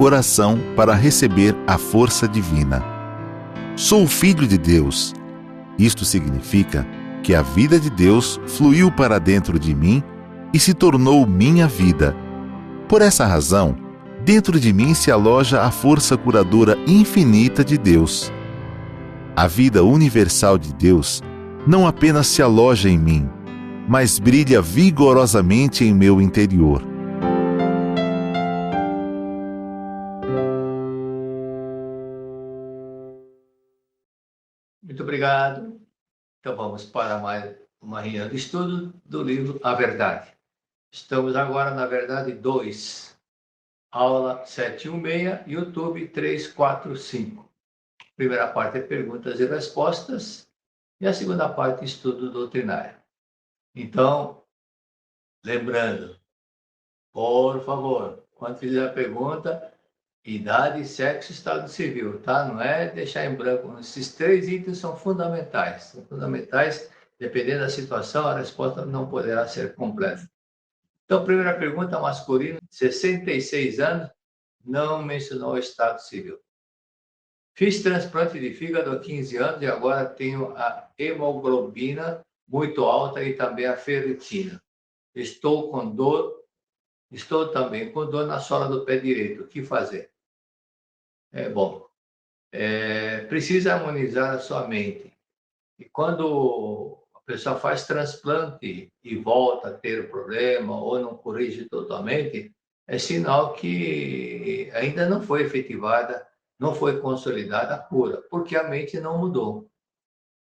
Oração para receber a força divina. Sou filho de Deus. Isto significa que a vida de Deus fluiu para dentro de mim e se tornou minha vida. Por essa razão, dentro de mim se aloja a força curadora infinita de Deus. A vida universal de Deus não apenas se aloja em mim, mas brilha vigorosamente em meu interior. Muito obrigado. Então vamos para mais uma reunião de estudo do livro A Verdade. Estamos agora na Verdade 2, aula 716, YouTube 345. Primeira parte é perguntas e respostas e a segunda parte estudo doutrinário. Então, lembrando, por favor, quando fizer a pergunta, idade, sexo, estado civil, tá? Não é deixar em branco. Esses três itens são fundamentais. São fundamentais, dependendo da situação, a resposta não poderá ser completa. Então, primeira pergunta, masculino, 66 anos, não mencionou o estado civil. Fiz transplante de fígado há 15 anos e agora tenho a hemoglobina muito alta e também a ferritina. Estou também com dor na sola do pé direito. O que fazer? Precisa harmonizar a sua mente. E quando a pessoa faz transplante e volta a ter o problema ou não corrige totalmente, é sinal que ainda não foi efetivada, não foi consolidada a cura, porque a mente não mudou.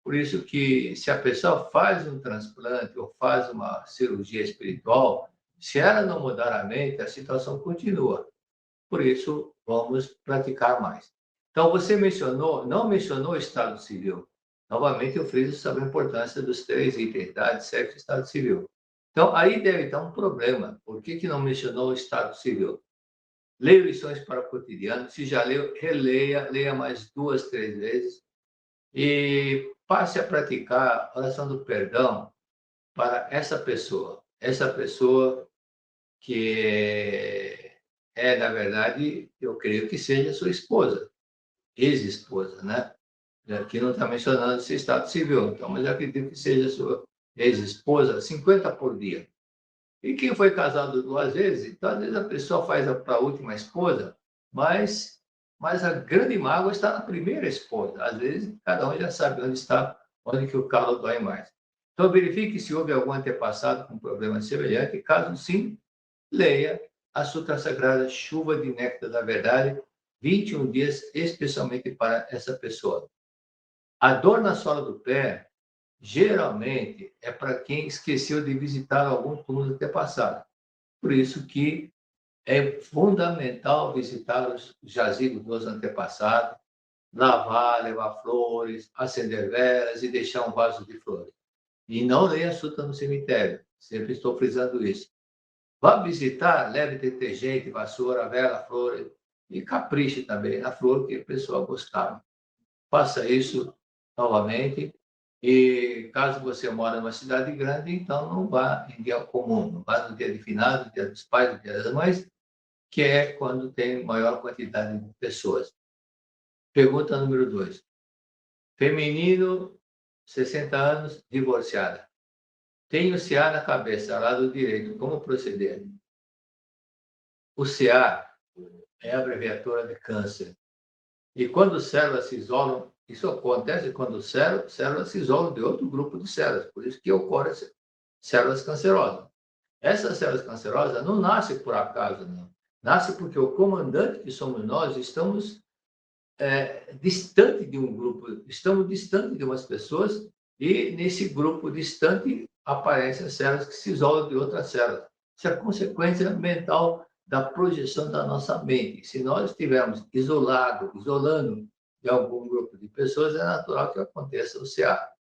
Por isso que se a pessoa faz um transplante ou faz uma cirurgia espiritual, se ela não mudar a mente, a situação continua. Por isso, vamos praticar mais. Então, você não mencionou o Estado Civil. Novamente, eu friso sobre a importância dos três itens, idade, sexo e Estado Civil. Então, aí deve estar um problema. Por que não mencionou o Estado Civil? Leia lições para o cotidiano. Se já leu, releia, leia mais 2, 3 vezes. E passe a praticar a oração do perdão para essa pessoa. Essa pessoa que na verdade, eu creio que seja sua esposa, ex-esposa, né? Aqui não está mencionando esse estado civil, então, mas eu acredito que seja sua ex-esposa, 50 por dia. E quem foi casado 2 vezes, então, às vezes a pessoa faz para a última esposa, mas a grande mágoa está na primeira esposa. Às vezes, cada um já sabe onde está, onde que o calo dói mais. Então, verifique se houve algum antepassado com problema semelhante. Caso sim, leia a Sutra Sagrada Chuva de Néctar da Verdade, 21 dias especialmente para essa pessoa. A dor na sola do pé, geralmente, é para quem esqueceu de visitar algum túmulo antepassado. Por isso que é fundamental visitar os jazigos dos antepassados, lavar, levar flores, acender velas e deixar um vaso de flores. E não leia a Sutra no cemitério. Sempre estou frisando isso. Vá visitar, leve detergente, vassoura, vela, flor e capriche também na flor que a pessoa gostava. Faça isso novamente. E caso você mora numa cidade grande, então não vá em dia comum, não vá no dia de finados, dia dos pais, dia das mães, que é quando tem maior quantidade de pessoas. Pergunta número 2. Feminino, 60 anos, divorciada. Tenho CA na cabeça, lado direito. Como proceder? O CA é a abreviatura de câncer. E quando células se isolam, isso acontece quando células se isolam de outro grupo de células, por isso que ocorrem células cancerosas. Essas células cancerosas não nascem por acaso, não. Nasce porque o comandante que somos nós estamos distante de um grupo, estamos distante de umas pessoas e nesse grupo distante aparecem as células que se isolam de outras células. Isso é consequência mental da projeção da nossa mente. Se nós estivermos isolando de algum grupo de pessoas, é natural que aconteça o CA.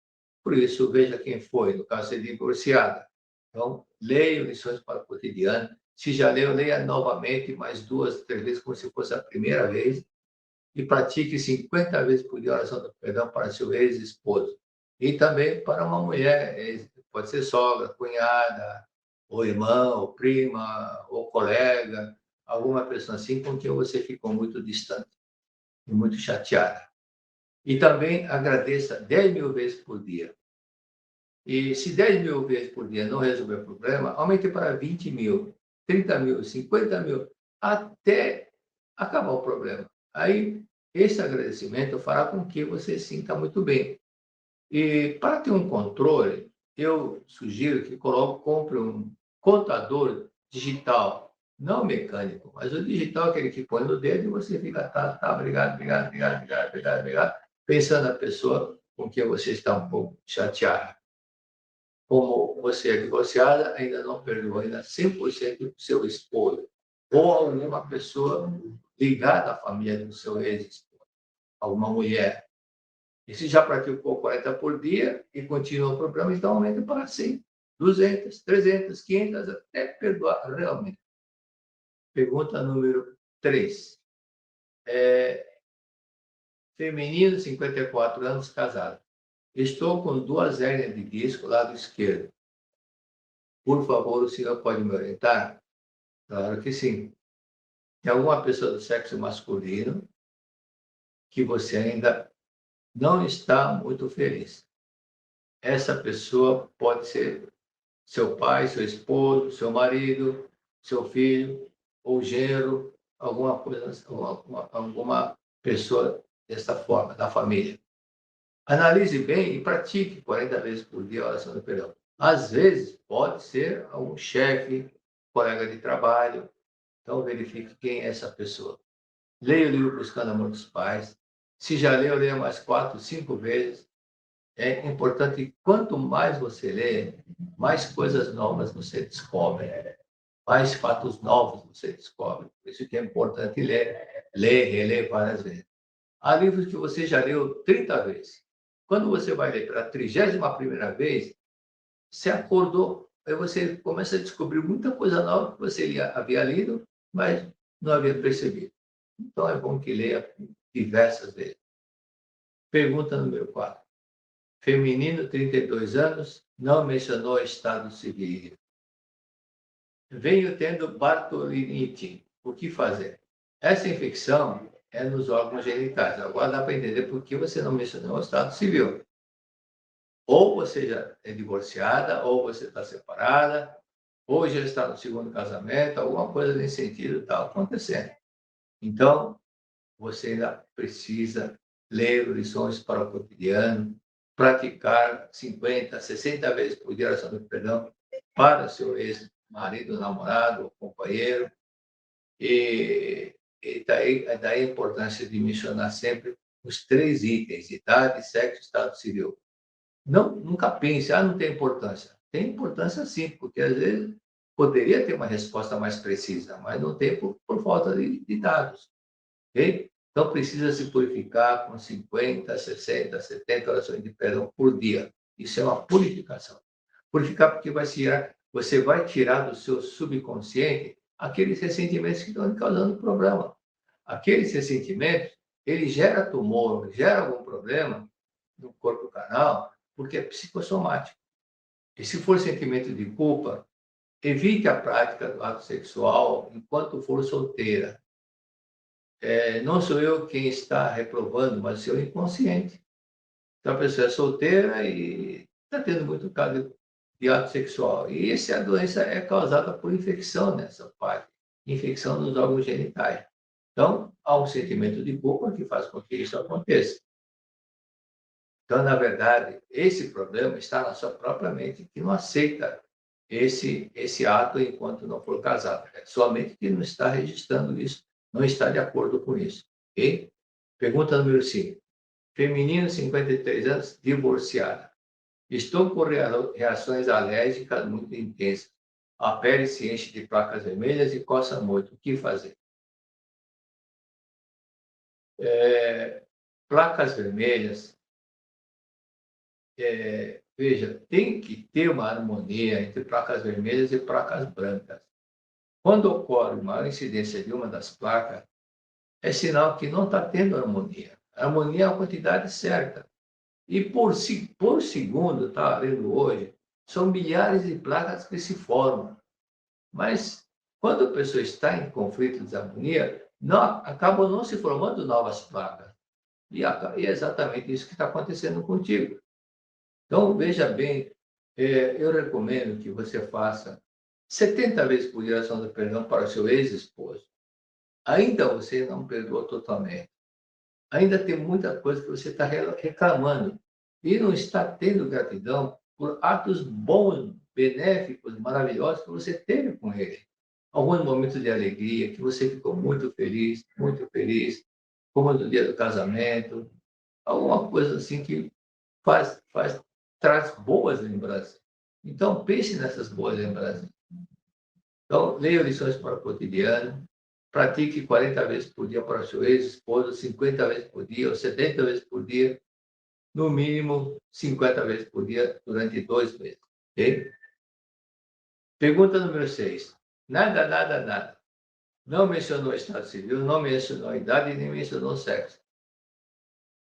Por isso, veja quem foi, no caso de divorciada. Então, leia lições para o cotidiano. Se já leu, leia novamente, mais 2, 3 vezes, como se fosse a primeira vez. E pratique 50 vezes por dia a oração do perdão para seu ex-esposo. E também para uma mulher, pode ser sogra, cunhada, ou irmã, ou prima, ou colega, alguma pessoa assim com quem você ficou muito distante e muito chateada. E também agradeça 10.000 vezes por dia. E se 10.000 vezes por dia não resolver o problema, aumente para 20.000, 30.000, 50.000, até acabar o problema. Aí, esse agradecimento fará com que você se sinta muito bem. E para ter um controle, eu sugiro que compre um contador digital, não mecânico, mas o digital, aquele que põe no dedo e você fica, tá, obrigado, obrigado, obrigado, obrigado, obrigado, obrigado, pensando na pessoa com quem você está um pouco chateado. Como você é divorciada, ainda não perdoou ainda 100% do seu esposo ou alguma pessoa ligada à família do seu ex-esposo, alguma mulher. E se já praticou 40 por dia e continua o problema, então aumenta para 100, 200, 300, 500, até perdoar realmente. Pergunta número 3. Feminino, 54 anos, casado. Estou com 2 hérnias de disco, lado esquerdo. Por favor, o senhor pode me orientar? Claro que sim. Tem alguma pessoa do sexo masculino que você ainda não está muito feliz. Essa pessoa pode ser seu pai, seu esposo, seu marido, seu filho, ou genro, alguma coisa, alguma pessoa dessa forma, da família. Analise bem e pratique 40 vezes por dia a oração do perdão. Às vezes, pode ser algum chefe, colega de trabalho. Então, verifique quem é essa pessoa. Leia o livro Buscando Amor dos Pais. Se já leu, leia mais 4, 5 vezes. É importante que quanto mais você lê, mais coisas novas você descobre, mais fatos novos você descobre. Por isso que é importante ler, reler várias vezes. Há livros que você já leu 30 vezes. Quando você vai ler pela 31ª vez, você acordou, aí você começa a descobrir muita coisa nova que você havia lido, mas não havia percebido. Então é bom que leia diversas vezes. Pergunta número 4. Feminino, 32 anos, não mencionou estado civil. Venho tendo Bartolinite. O que fazer? Essa infecção é nos órgãos genitais. Agora dá para entender por que você não mencionou o estado civil. Ou você já é divorciada, ou você está separada, ou já está no segundo casamento, alguma coisa nesse sentido está acontecendo. Então, você ainda precisa ler lições para o cotidiano, praticar 50, 60 vezes por dia a oração do perdão para seu ex-marido, namorado, companheiro. E daí a importância de mencionar sempre os 3 itens: idade, sexo, estado civil. Não, nunca pense, não tem importância. Tem importância sim, porque às vezes poderia ter uma resposta mais precisa, mas não tem por falta de dados. Okay? Então, precisa se purificar com 50, 60, 70 orações de perdão por dia. Isso é uma purificação. Purificar porque você vai tirar do seu subconsciente aqueles ressentimentos que estão causando problema. Aqueles ressentimentos, ele gera tumor, gera algum problema no corpo carnal, porque é psicossomático. E se for sentimento de culpa, evite a prática do ato sexual enquanto for solteira. Não sou eu quem está reprovando, mas o seu inconsciente. Então, a pessoa é solteira e está tendo muito caso de ato sexual. E a doença é causada por infecção nessa parte, infecção nos órgãos genitais. Então, há um sentimento de culpa que faz com que isso aconteça. Então, na verdade, esse problema está na sua própria mente, que não aceita esse ato enquanto não for casado. É sua mente que não está registrando isso, não está de acordo com isso. Ok? Pergunta número 5. Feminino, 53 anos, divorciada. Estou com reações alérgicas muito intensas. A pele se enche de placas vermelhas e coça muito. O que fazer? Placas vermelhas, veja, tem que ter uma harmonia entre placas vermelhas e placas brancas. Quando ocorre uma incidência de uma das placas, é sinal que não está tendo harmonia. A harmonia é a quantidade certa. E por segundo, tá lendo hoje, são milhares de placas que se formam. Mas Quando a pessoa está em conflito de desarmonia, acabam não se formando novas placas. E é exatamente isso que está acontecendo contigo. Então, veja bem, eu recomendo que você faça 70 vezes por dia a oração do perdão para o seu ex-esposo. Ainda você não perdoou totalmente. Ainda tem muita coisa que você está reclamando e não está tendo gratidão por atos bons, benéficos, maravilhosos que você teve com ele. Alguns momentos de alegria, que você ficou muito feliz, como no dia do casamento, alguma coisa assim que traz boas lembranças. Então, pense nessas boas lembranças. Então, leia lições para o cotidiano, pratique 40 vezes por dia para o seu ex-esposo, 50 vezes por dia ou 70 vezes por dia, no mínimo 50 vezes por dia durante 2 meses. Ok? Pergunta número 6. Nada, nada, nada. Não mencionou o estado civil, não mencionou a idade e nem mencionou o sexo.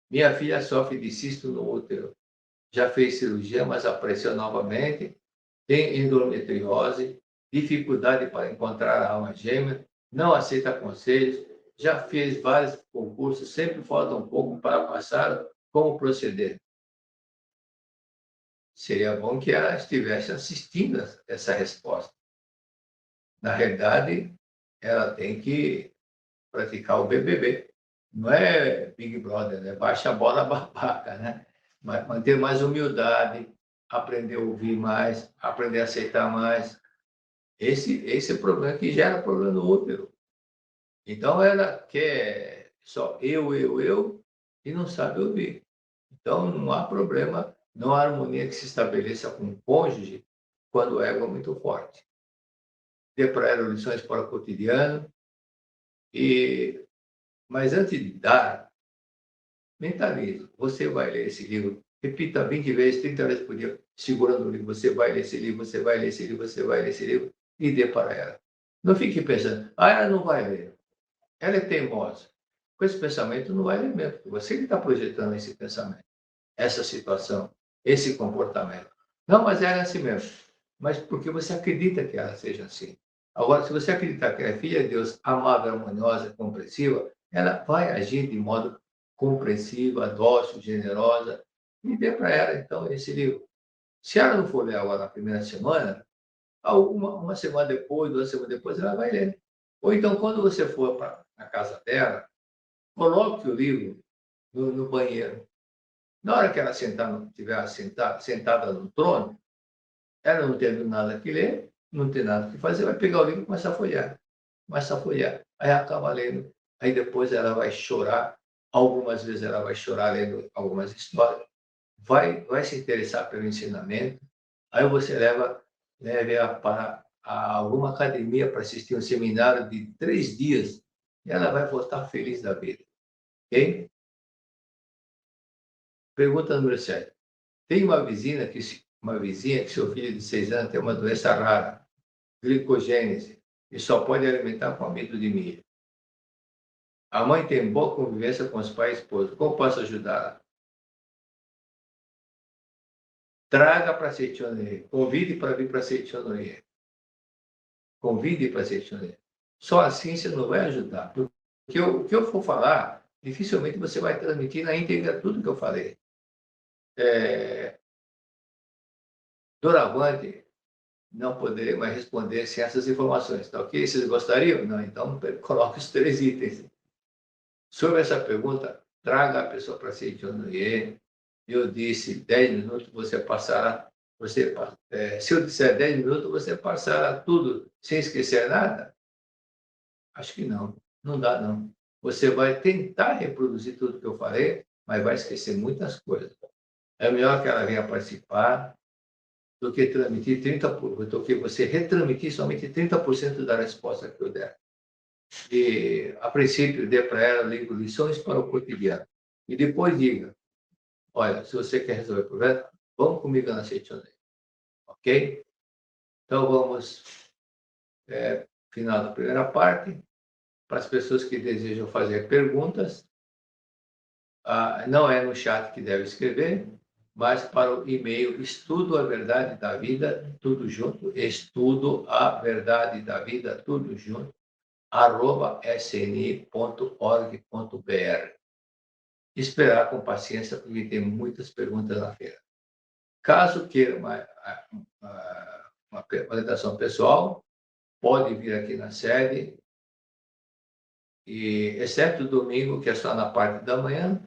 Minha filha sofre de cisto no útero. Já fez cirurgia, mas apareceu novamente. Tem endometriose, dificuldade para encontrar a alma gêmea, não aceita conselhos, já fez vários concursos, sempre falta um pouco para passar. Como proceder? Seria bom que ela estivesse assistindo essa resposta. Na realidade, ela tem que praticar o BBB. Não é Big Brother, né? Baixa a bola babaca, né? Mas manter mais humildade, aprender a ouvir mais, aprender a aceitar mais. Esse é o problema que gera problema no útero. Então, ela quer só eu, e não sabe ouvir. Então, não há problema, não há harmonia que se estabeleça com o cônjuge quando o ego é muito forte. Dê para ela lições para o cotidiano, mas antes de dar, mentalize. Você vai ler esse livro, repita 20 vezes, 30 vezes por dia, segurando o livro. Você vai ler esse livro, você vai ler esse livro, você vai ler esse livro, e dê para ela. Não fique pensando, ela não vai ler. Ela é teimosa. Com esse pensamento não vai ler mesmo, porque você que está projetando esse pensamento, essa situação, esse comportamento. Não, mas ela é assim mesmo. Mas porque você acredita que ela seja assim. Agora, se você acreditar que ela é filha de Deus, amável, harmoniosa, compreensiva, ela vai agir de modo compreensiva, dócil, generosa, e dê para ela, então, esse livro. Se ela não for ler agora na primeira semana, uma semana depois, 2 semanas depois, ela vai ler. Ou então, quando você for para a casa dela, coloque o livro no banheiro. Na hora que ela estiver sentada no trono, ela não tendo nada que ler, não tem nada que fazer, vai pegar o livro e começar a folhear. Começa a folhear. Aí acaba lendo. Aí depois ela vai chorar. Algumas vezes ela vai chorar lendo algumas histórias. Vai se interessar pelo ensinamento. Aí você leve-a para alguma academia para assistir um seminário de 3 dias. E ela vai voltar feliz da vida. Ok? Pergunta número 7. Tem uma vizinha que seu filho de 6 anos tem uma doença rara, glicogênese, e só pode alimentar com amido de milho. A mãe tem boa convivência com os pais e esposa. Como posso ajudá-la? Traga para Seichonoye. Convide para vir para Seichonoye. Convide para Seichonoye. Só assim você não vai ajudar. Porque o que eu for falar, dificilmente você vai transmitir na íntegra tudo que eu falei. Doravante, não poderei mais responder sem essas informações, tá ok? Vocês gostariam? Não, então coloque os 3 itens. Sobre essa pergunta, traga a pessoa para Seichonoye. Eu disse 10 minutos, você passará. Se eu disser 10 minutos, você passará tudo sem esquecer nada? Acho que não. Não dá, não. Você vai tentar reproduzir tudo que eu falei, mas vai esquecer muitas coisas. É melhor que ela venha participar do que transmitir 30%, do que você retransmitir somente 30% da resposta que eu der. E, a princípio, dê para ela lições para o cotidiano. E depois diga, olha, se você quer resolver o problema, vamos comigo na Seichonoye. Ok? Então, vamos, final da primeira parte. Para as pessoas que desejam fazer perguntas, não é no chat que deve escrever, mas para o e-mail estudo a verdade da vida, tudo junto, estudo a verdade da vida, tudo junto, @sni.org.br. Esperar com paciência, porque tem muitas perguntas na feira. Caso queira uma apresentação pessoal, pode vir aqui na sede, e, exceto domingo, que é só na parte da manhã,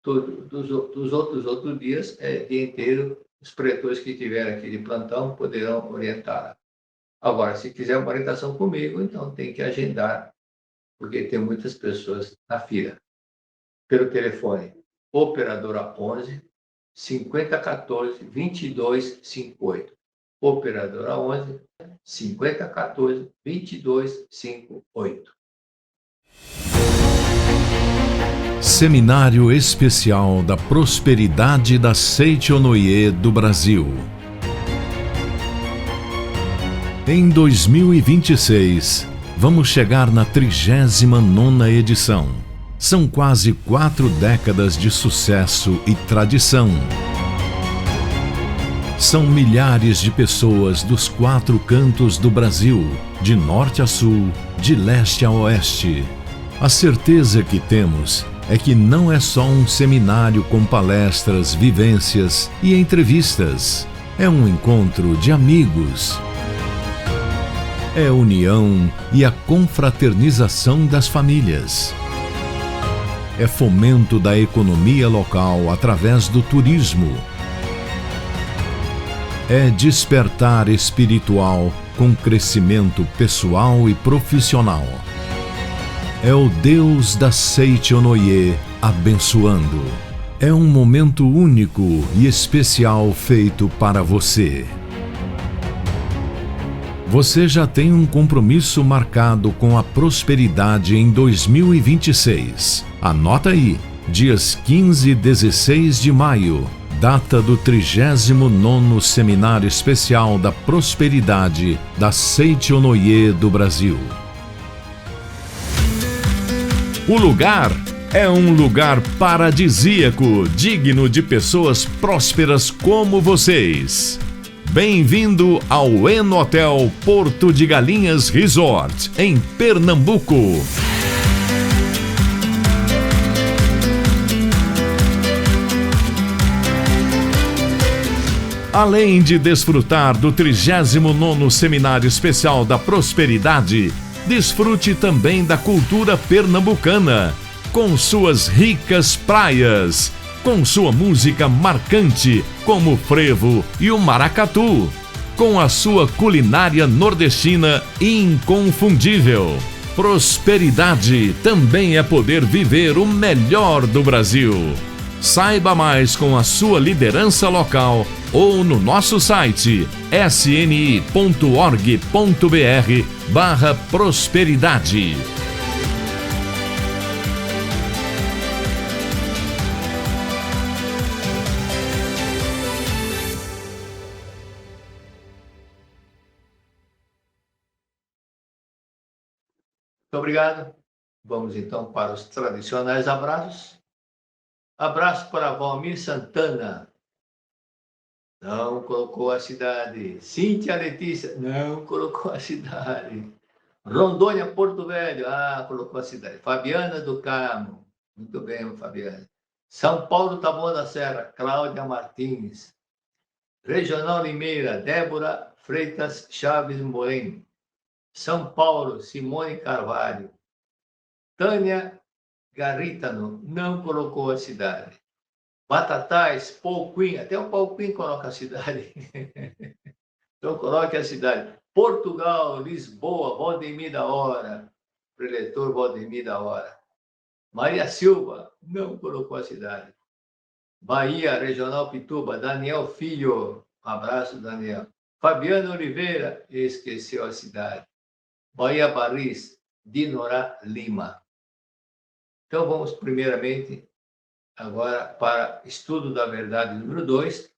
dos outros dias, dia inteiro, os pretores que tiverem aqui de plantão poderão orientar. Agora, se quiser uma orientação comigo, então tem que agendar, porque tem muitas pessoas na fila. Pelo telefone, operadora 11 5014 2258. Operadora 11 5014 2258. Seminário Especial da Prosperidade da Seichonoye do Brasil. Em 2026, vamos chegar na 39ª edição. São quase 4 décadas de sucesso e tradição. São milhares de pessoas dos 4 cantos do Brasil, de norte a sul, de leste a oeste. A certeza que temos é que não é só um seminário com palestras, vivências e entrevistas. É um encontro de amigos. É união e a confraternização das famílias. É fomento da economia local através do turismo. É despertar espiritual com crescimento pessoal e profissional. É o Deus da Seichonoye abençoando. É um momento único e especial feito para você. Você já tem um compromisso marcado com a prosperidade em 2026. Anota aí, dias 15 e 16 de maio, data do 39º Seminário Especial da Prosperidade da Seichonoye do Brasil. O lugar é um lugar paradisíaco, digno de pessoas prósperas como vocês. Bem-vindo ao Enotel Porto de Galinhas Resort, em Pernambuco. Além de desfrutar do 39º Seminário Especial da Prosperidade, desfrute também da cultura pernambucana, com suas ricas praias, com sua música marcante, como o frevo e o maracatu, com a sua culinária nordestina inconfundível. Prosperidade também é poder viver o melhor do Brasil. Saiba mais com a sua liderança local ou no nosso site sni.org.br/prosperidade. Muito obrigado. Vamos então para os tradicionais abraços. Abraço para Valmir Santana. Não colocou a cidade. Cíntia Letícia. Não colocou a cidade. Rondônia, Porto Velho. Colocou a cidade. Fabiana do Carmo. Muito bem, Fabiana. São Paulo, Taboão da Serra. Cláudia Martins. Regional Limeira. Débora Freitas Chaves Moreno. São Paulo, Simone Carvalho. Tânia Garritano, não colocou a cidade. Batatais, Paul Queen, até o Paul Queen coloca a cidade. Então coloque a cidade. Portugal, Lisboa, Valdemir da Hora, preletor Valdemir da Hora. Maria Silva, não colocou a cidade. Bahia, Regional Pituba, Daniel Filho, um abraço, Daniel. Fabiano Oliveira, esqueceu a cidade. Bahia Barris, Dinorá Lima. Então, vamos primeiramente agora para estudo da verdade número 2.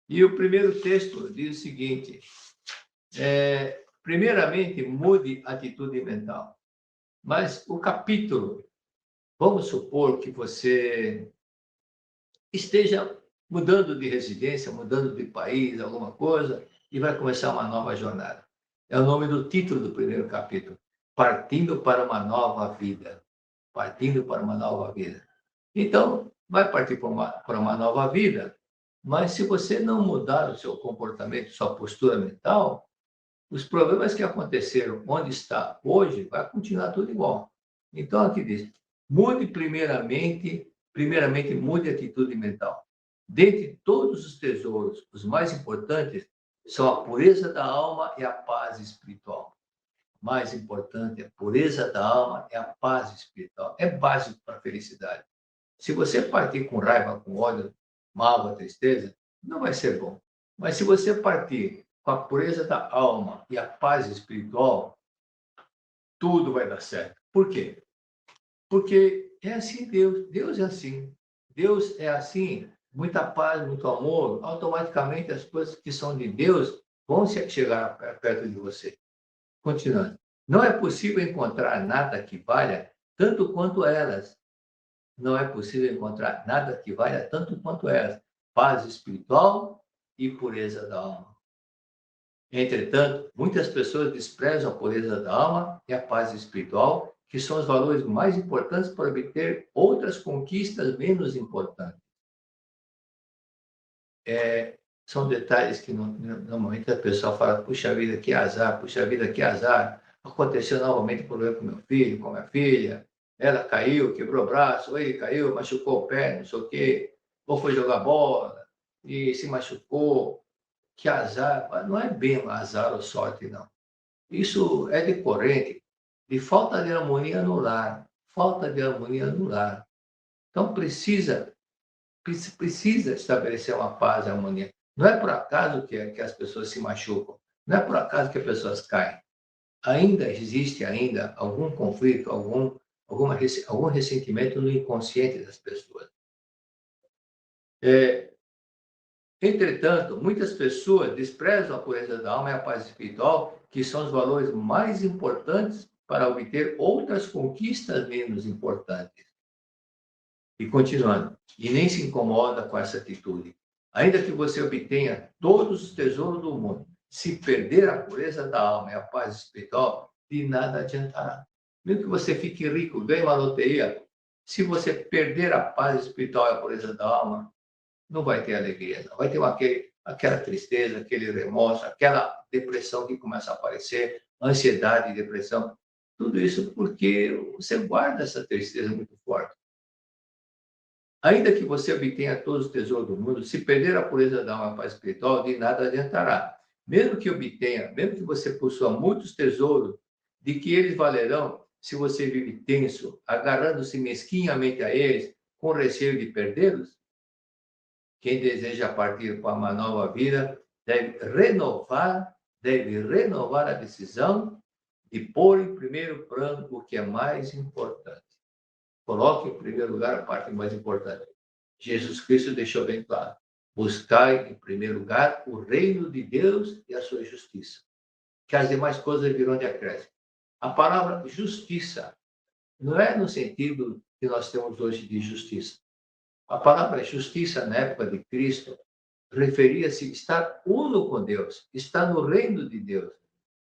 E o primeiro texto diz o seguinte: primeiramente, mude atitude mental. Mas o capítulo, vamos supor que você esteja mudando de residência, mudando de país, alguma coisa, e vai começar uma nova jornada. É o nome do título do primeiro capítulo. Partindo para uma nova vida. Partindo para uma nova vida. Então, vai partir para uma nova vida, mas se você não mudar o seu comportamento, sua postura mental, os problemas que aconteceram onde está hoje, vai continuar tudo igual. Então, aqui diz, mude primeiramente mude a atitude mental. Dentre todos os tesouros, os mais importantes são a pureza da alma e a paz espiritual. Mais importante é a pureza da alma e a paz espiritual. É básico para a felicidade. Se você partir com raiva, com ódio, mágoa, tristeza, não vai ser bom. Mas se você partir com a pureza da alma e a paz espiritual, tudo vai dar certo. Por quê? Porque é assim Deus. Deus é assim. Deus é assim. Muita paz, muito amor. Automaticamente as coisas que são de Deus vão chegar perto de você. Continuando. Não é possível encontrar nada que valha tanto quanto elas. Não é possível encontrar nada que valha tanto quanto elas. Paz espiritual e pureza da alma. Entretanto, muitas pessoas desprezam a pureza da alma e a paz espiritual, que são os valores mais importantes para obter outras conquistas menos importantes. São detalhes que normalmente a pessoa fala, puxa vida, que azar, puxa vida, que azar. Aconteceu novamente um problema com meu filho, com minha filha. Ela caiu, quebrou o braço, ou ele caiu, machucou o pé, não sei o quê. Ou foi jogar bola e se machucou. Que azar, mas não é bem azar ou sorte, não. Isso é decorrente de falta de harmonia no lar. Falta de harmonia no lar. Então, precisa estabelecer uma paz e harmonia. Não é por acaso que as pessoas se machucam. Não é por acaso que as pessoas caem. Ainda existe algum conflito, algum ressentimento no inconsciente das pessoas. Entretanto, muitas pessoas desprezam a pureza da alma e a paz espiritual, que são os valores mais importantes para obter outras conquistas menos importantes. E continuando, e nem se incomoda com essa atitude. Ainda que você obtenha todos os tesouros do mundo, se perder a pureza da alma e a paz espiritual, de nada adiantará. Mesmo que você fique rico, ganhe uma loteria, se você perder a paz espiritual e a pureza da alma, não vai ter alegria, não. Vai ter aquela tristeza, aquele remorso, aquela depressão que começa a aparecer, ansiedade, depressão. Tudo isso porque você guarda essa tristeza muito forte. Ainda que você obtenha todos os tesouros do mundo, se perder a pureza da alma e a paz espiritual, de nada adiantará. Mesmo que você possua muitos tesouros, de que eles valerão se você vive tenso, agarrando-se mesquinhamente a eles, com receio de perdê-los? Quem deseja partir para uma nova vida deve renovar a decisão de pôr em primeiro plano o que é mais importante. Coloque em primeiro lugar a parte mais importante. Jesus Cristo deixou bem claro: buscai em primeiro lugar o reino de Deus e a sua justiça, que as demais coisas virão de acréscimo. A palavra justiça não é no sentido que nós temos hoje de justiça. A palavra justiça, na época de Cristo, referia-se a estar uno com Deus, estar no reino de Deus.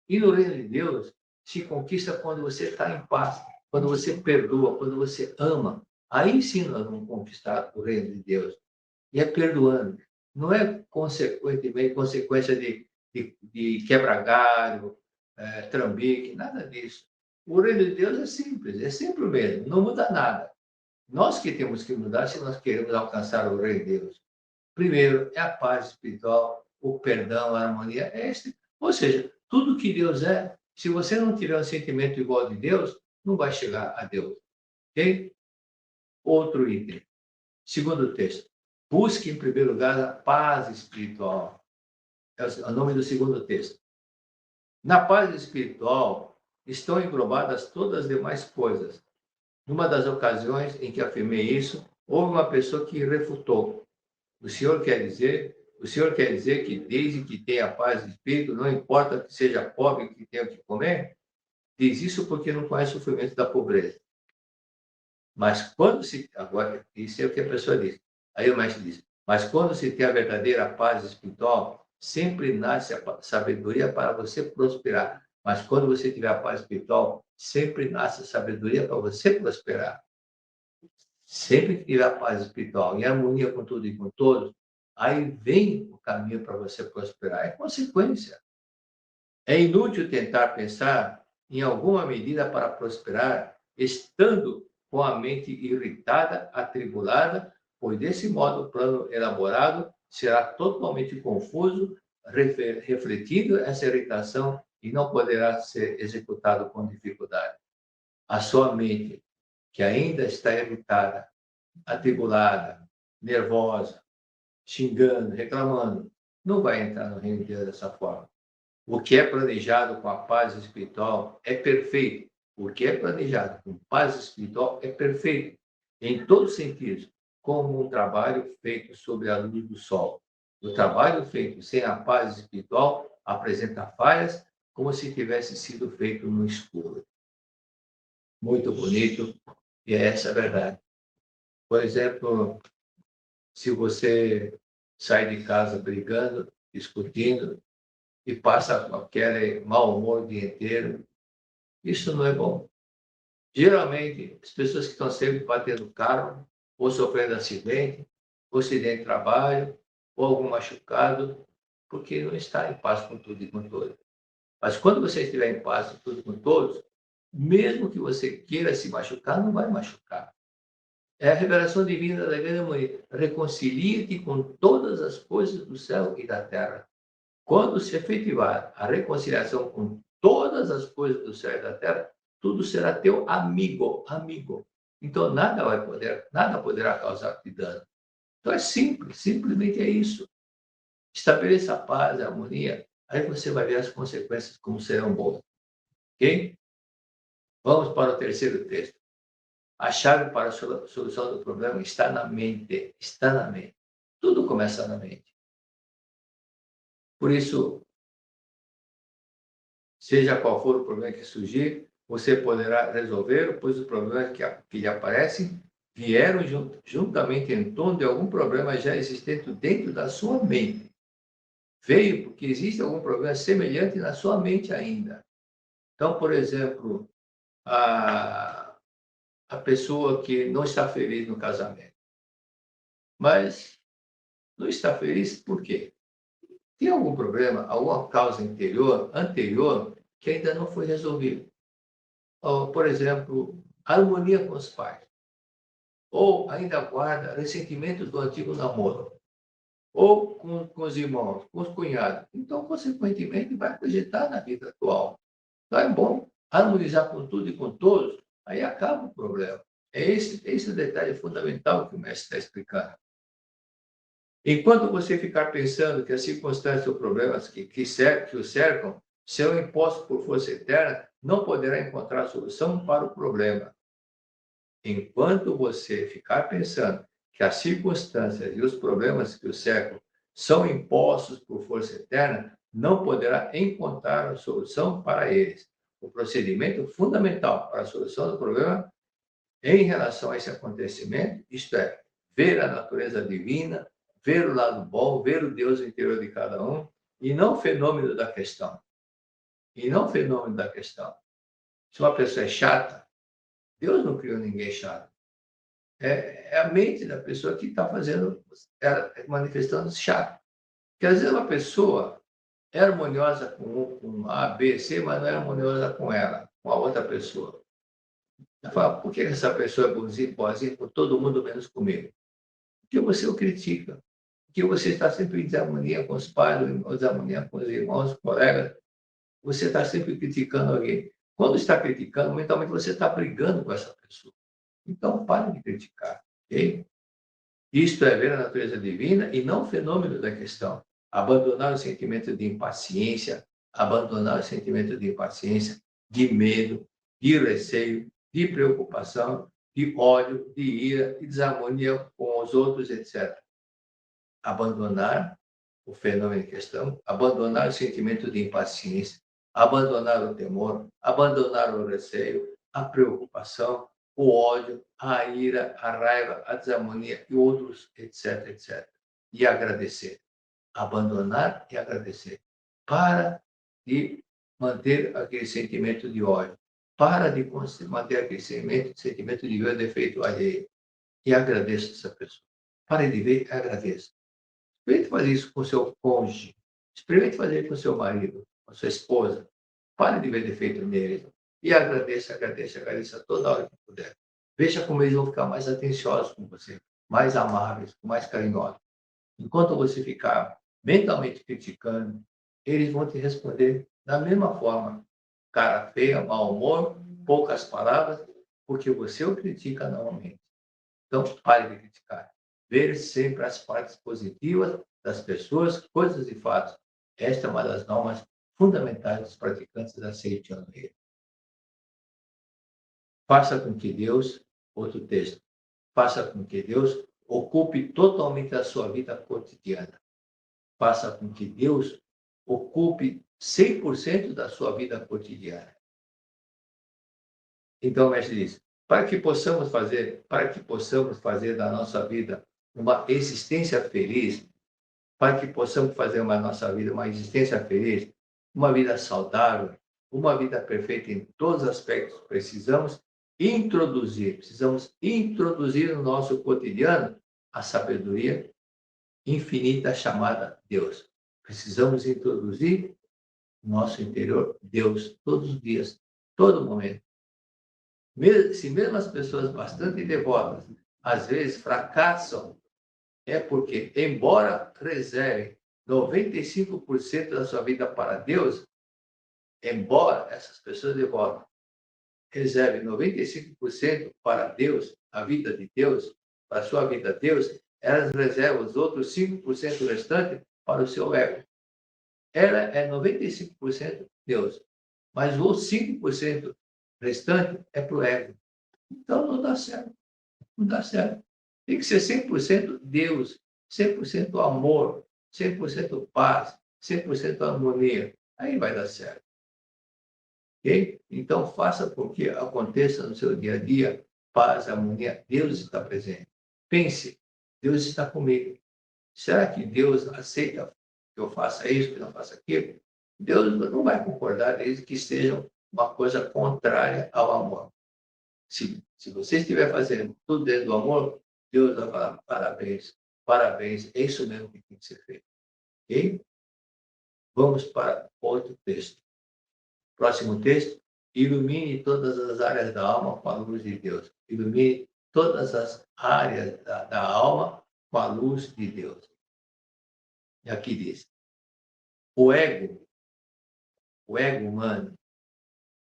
E no reino de Deus se conquista quando você está em paz, quando você perdoa, quando você ama. Aí sim nós vamos conquistar o reino de Deus. E é perdoando. Não é consequência de quebra-galho, trambique, nada disso. O reino de Deus é simples, é sempre o mesmo, não muda nada. Nós que temos que mudar se nós queremos alcançar o reino de Deus. Primeiro, é a paz espiritual, o perdão, a harmonia. Ou seja, tudo que Deus é, se você não tiver um sentimento igual de Deus, não vai chegar a Deus. Ok? Outro item. Segundo texto. Busque, em primeiro lugar, a paz espiritual. É o nome do segundo texto. Na paz espiritual estão englobadas todas as demais coisas. Numa das ocasiões em que afirmei isso, houve uma pessoa que refutou. O senhor quer dizer que desde que tenha paz de espírito, não importa que seja pobre, que tenha o que comer? Diz isso porque não conhece o sofrimento da pobreza. Mas agora, isso é o que a pessoa diz. Aí o mestre diz, Mas quando se tem a verdadeira paz espiritual, sempre nasce a sabedoria para você prosperar. Mas quando você tiver a paz espiritual, sempre nasce a sabedoria para você prosperar. Sempre que tiver a paz espiritual, em harmonia com tudo e com todos, aí vem o caminho para você prosperar. É consequência. É inútil tentar pensar em alguma medida para prosperar, estando com a mente irritada, atribulada, pois desse modo o plano elaborado será totalmente confuso, refletindo essa irritação e não poderá ser executado com dificuldade. A sua mente, que ainda está irritada, atribulada, nervosa, xingando, reclamando, não vai entrar no reino de Deus dessa forma. O que é planejado com a paz espiritual é perfeito. O que é planejado com paz espiritual é perfeito, em todos os sentidos, como um trabalho feito sob a luz do sol. O trabalho feito sem a paz espiritual apresenta falhas, como se tivesse sido feito no escuro. Muito bonito, e é essa a verdade. Por exemplo, se você sai de casa brigando, discutindo, e passa aquele mau humor o dia inteiro, isso não é bom. Geralmente, as pessoas que estão sempre batendo carro, ou sofrendo ou acidente de trabalho, ou algum machucado, porque não está em paz com tudo e com todos. Mas quando você estiver em paz com tudo e com todos, mesmo que você queira se machucar, não vai machucar. É a revelação divina da grande harmonia. Reconcilie-te com todas as coisas do céu e da terra. Quando se efetivar a reconciliação com todas as coisas do céu e da terra, tudo será teu amigo, amigo. Então nada poderá causar-te dano. Então é simples, simplesmente é isso. Estabeleça a paz, a harmonia, aí você vai ver as consequências como serão boas. Ok? Vamos para o terceiro texto. A chave para a solução do problema está na mente, está na mente. Tudo começa na mente. Por isso, seja qual for o problema que surgir, você poderá resolver, pois os problemas que lhe aparecem vieram juntamente em torno de algum problema já existente dentro da sua mente. Veio porque existe algum problema semelhante na sua mente ainda. Então, por exemplo, a pessoa que não está feliz no casamento. Mas não está feliz por quê? Tem algum problema, alguma causa anterior, que ainda não foi resolvida. Ou, por exemplo, harmonia com os pais. Ou ainda guarda ressentimentos do antigo namoro. Ou com os irmãos, com os cunhados. Então, consequentemente, vai projetar na vida atual. Então, é bom harmonizar com tudo e com todos, aí acaba o problema. Esse o detalhe fundamental que o mestre está explicando. Enquanto você ficar pensando que as circunstâncias ou problemas que o cercam são impostos por força eterna, não poderá encontrar solução para o problema. Enquanto você ficar pensando que as circunstâncias e os problemas que o cercam são impostos por força eterna, não poderá encontrar a solução para eles. O procedimento fundamental para a solução do problema em relação a esse acontecimento, isto é, ver a natureza divina, ver o lado bom, ver o Deus interior de cada um, e não o fenômeno da questão. E não o fenômeno da questão. Se uma pessoa é chata, Deus não criou ninguém chato. É a mente da pessoa que está manifestando chato. Porque às vezes uma pessoa é harmoniosa com A, B, C, mas não é harmoniosa com ela, com a outra pessoa. Ela fala, por que essa pessoa é boazinha com todo mundo menos comigo? Porque você o critica. Porque você está sempre em desarmonia com os pais, desarmonia com os irmãos, os colegas. Você está sempre criticando alguém. Quando está criticando, mentalmente você está brigando com essa pessoa. Então, pare de criticar. Ok? Isto é ver a natureza divina e não o fenômeno da questão. Abandonar o sentimento de impaciência, de medo, de receio, de preocupação, de ódio, de ira, de desarmonia com os outros, etc. Abandonar o fenômeno em questão, abandonar o sentimento de impaciência, abandonar o temor, abandonar o receio, a preocupação, o ódio, a ira, a raiva, a desarmonia e outros, etc, etc. e agradecer. Abandonar e agradecer. Para de manter aquele sentimento de ódio. Para de manter aquele sentimento de ver o defeito alheio. E agradeça essa pessoa. Pare de ver e agradeça. Experimente fazer isso com o seu cônjuge. Experimente fazer com o seu marido, com a sua esposa. Pare de ver defeito neles. E agradeça, agradeça, agradeça toda hora que puder. Veja como eles vão ficar mais atenciosos com você, mais amáveis, mais carinhosos. Enquanto você ficar mentalmente criticando, eles vão te responder da mesma forma. Cara feia, mau humor, poucas palavras, porque você o critica normalmente. Então, pare de criticar. Ver sempre as partes positivas das pessoas, coisas e fatos. Esta é uma das normas fundamentais dos praticantes da Seitian no Reiki. Faça com que Deus, outro texto, faça com que Deus ocupe totalmente a sua vida cotidiana. Faça com que Deus ocupe 100% da sua vida cotidiana. Então, o mestre diz, para que possamos fazer da nossa vida uma existência feliz, para que possamos fazer uma nossa vida uma existência feliz, uma vida saudável, uma vida perfeita em todos os aspectos, precisamos introduzir no nosso cotidiano a sabedoria infinita chamada Deus. Precisamos introduzir no nosso interior Deus todos os dias, todo momento. Se mesmo as pessoas bastante devotas às vezes fracassam, é porque, embora reservem 95% da sua vida para Deus, embora essas pessoas devotas reservem 95% para Deus, a vida de Deus, para a sua vida a Deus, elas reservam os outros 5% restantes para o seu ego. Ela é 95% Deus, mas os 5% restante é para o ego. Então não dá certo. Não dá certo. Tem que ser 100% Deus, 100% amor, 100% paz, 100% harmonia. Aí vai dar certo. Ok? Então faça com que aconteça no seu dia a dia paz, harmonia. Deus está presente. Pense, Deus está comigo. Será que Deus aceita que eu faça isso, que eu não faça aquilo? Deus não vai concordar desde que seja uma coisa contrária ao amor. Se você estiver fazendo tudo dentro do amor, Deus vai falar parabéns, parabéns, é isso mesmo que tem que ser feito. Ok? Vamos para outro texto. Próximo texto. Ilumine todas as áreas da alma com a luz de Deus. Ilumine todas as áreas da alma com a luz de Deus. E aqui diz, o ego humano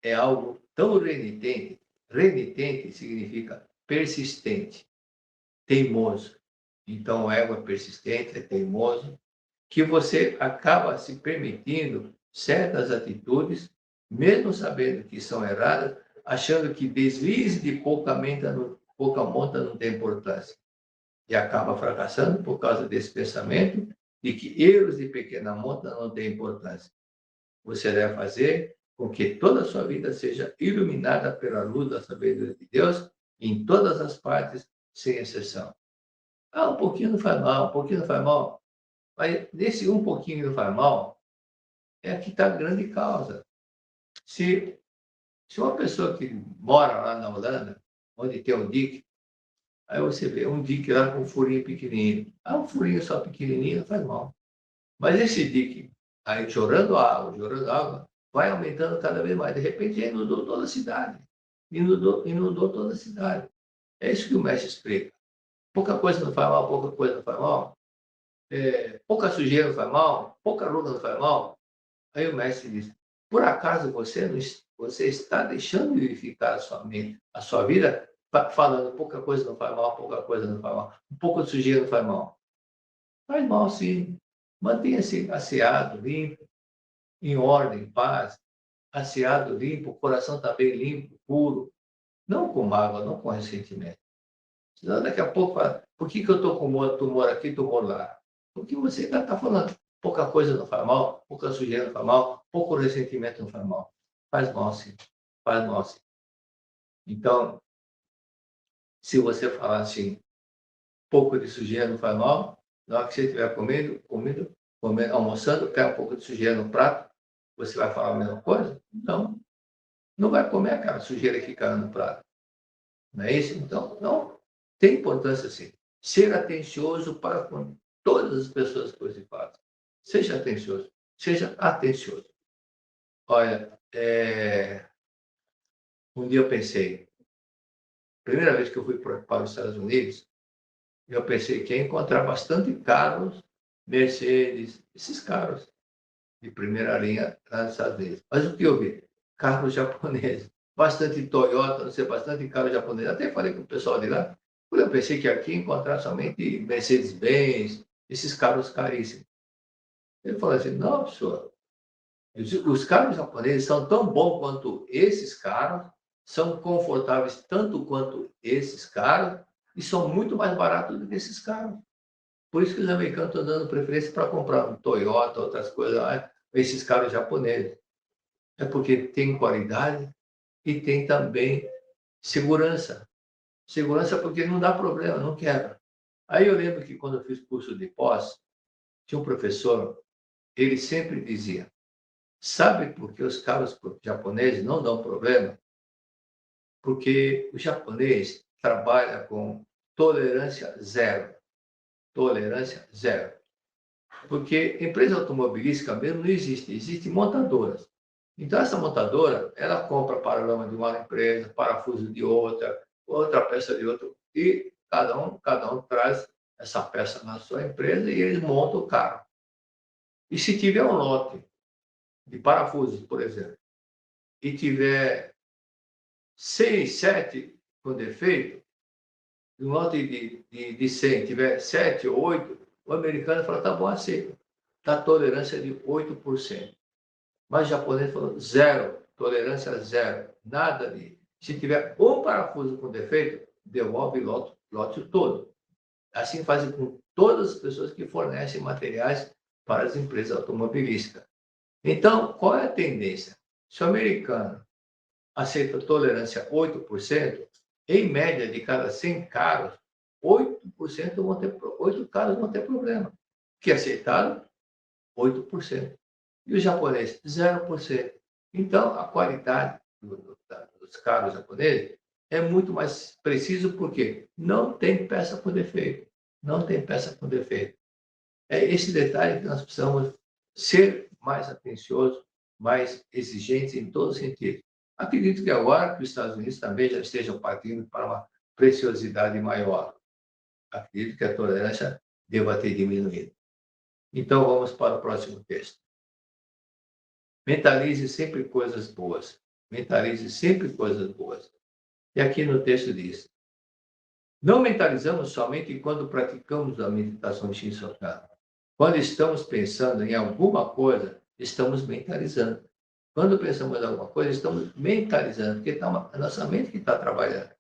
é algo tão renitente. Renitente significa persistente, teimoso. Então, o ego é persistente, é teimoso, que você acaba se permitindo certas atitudes, mesmo sabendo que são erradas, achando que deslize de pouca monta não tem importância. E acaba fracassando por causa desse pensamento de que erros de pequena monta não têm importância. Você deve fazer com que toda a sua vida seja iluminada pela luz da sabedoria de Deus em todas as partes, sem exceção. Um pouquinho não faz mal, um pouquinho não faz mal. Mas nesse um pouquinho não faz mal, é que está a grande causa. Se uma pessoa que mora lá na Holanda, onde tem um dique, aí você vê um dique lá com um furinho pequenininho. Um furinho só pequenininho não faz mal. Mas esse dique, aí jorrando água, vai aumentando cada vez mais. De repente, inundou toda a cidade. Inundou toda a cidade. É isso que o mestre explica. Pouca coisa não faz mal, pouca coisa não faz mal. Pouca sujeira não faz mal, pouca luta não faz mal. Aí o mestre diz, por acaso você está deixando vivificar a sua mente, a sua vida, falando pouca coisa não faz mal, pouca coisa não faz mal, um pouco de sujeira não faz mal. Faz mal, sim. Mantenha-se asseado, limpo, em ordem, paz, asseado, limpo, o coração também limpo, puro. Não com mágoa, não com ressentimento. Senão daqui a pouco fala, por que eu estou com tumor aqui, tumor lá? Porque você ainda está falando, pouca coisa não faz mal, pouca sujeira não faz mal, pouco ressentimento não faz mal. Faz mal, sim. Faz mal, sim. Então, se você falar assim, pouco de sujeira não faz mal, Na hora que você estiver comendo, almoçando, cai um pouco de sujeira no prato, você vai falar a mesma coisa? Não, não vai comer aquela sujeira que caiu no prato. Não é isso? Então, não tem importância, sim. Ser atencioso para com todas as pessoas que você fala. Seja atencioso. Seja atencioso. Olha, um dia eu pensei, primeira vez que eu fui para os Estados Unidos, eu pensei que ia encontrar bastante carros, Mercedes, esses carros de primeira linha lá nos Estados Unidos. Mas o que eu vi? Carros japoneses. Bastante Toyota, não sei, bastante carro japonês. Até falei com o pessoal de lá, porque eu pensei que aqui ia encontrar somente Mercedes-Benz, esses carros caríssimos. Ele falou assim, não, senhor, os carros japoneses são tão bons quanto esses carros, são confortáveis tanto quanto esses carros e são muito mais baratos do que esses carros. Por isso que os americanos estão dando preferência para comprar um Toyota, outras coisas, esses carros japoneses. É porque tem qualidade e tem também segurança. Segurança porque não dá problema, não quebra. Aí eu lembro que quando eu fiz curso de pós, tinha um professor, ele sempre dizia, sabe por que os carros japoneses não dão problema? Porque o japonês trabalha com tolerância zero. Tolerância zero. Porque empresa automobilística mesmo não existe, existem montadoras. Então, essa montadora, ela compra paralama de uma empresa, parafuso de outra, outra peça de outra, e cada um traz essa peça na sua empresa e eles montam o carro. E se tiver um lote de parafusos, por exemplo, e tiver 6, 7 com defeito, um lote de 100 tiver 7 ou 8, o americano fala, tá bom, aceita. Tá tolerância de 8%. Mas o japonês falou zero, tolerância zero, nada de. Se tiver um parafuso com defeito, devolve o lote todo. Assim fazem com todas as pessoas que fornecem materiais para as empresas automobilísticas. Então, qual é a tendência? Se o americano aceita tolerância 8%, em média de cada 100 carros, 8% vão ter, 8 carros vão ter problema. Que aceitaram 8%. E o japonês, 0%. Então, a qualidade dos carros japoneses é muito mais preciso porque não tem peça com defeito. Não tem peça com defeito. É esse detalhe que nós precisamos ser mais atenciosos, mais exigentes em todos os sentidos. Acredito que agora que os Estados Unidos também já estejam partindo para uma preciosidade maior. Acredito que a tolerância deva ter diminuído. Então, vamos para o próximo texto. Mentalize sempre coisas boas. Mentalize sempre coisas boas. E aqui no texto diz: não mentalizamos somente quando praticamos a meditação Shinsokan. Quando estamos pensando em alguma coisa, estamos mentalizando. Quando pensamos em alguma coisa, estamos mentalizando, porque está a nossa mente que está trabalhando.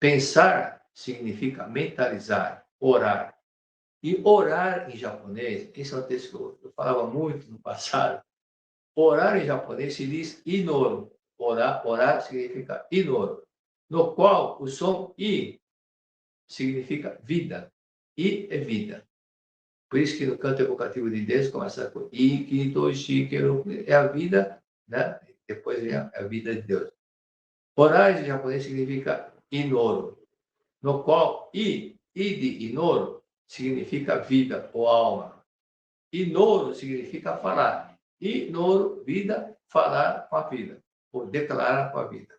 Pensar significa mentalizar, orar. E orar em japonês, esse é um texto que eu falava muito no passado. Orar em japonês se diz inoro. Orar significa inoro, no qual o som i significa vida. I é vida. Por isso que no canto evocativo de Deus começa com i, ki, to, shi, quero, é a vida, né? Depois vem a vida de Deus. Orar em japonês significa inoro, no qual i de inoro significa vida ou alma. Inoro significa falar. E no vida, falar com a vida, ou declarar com a vida.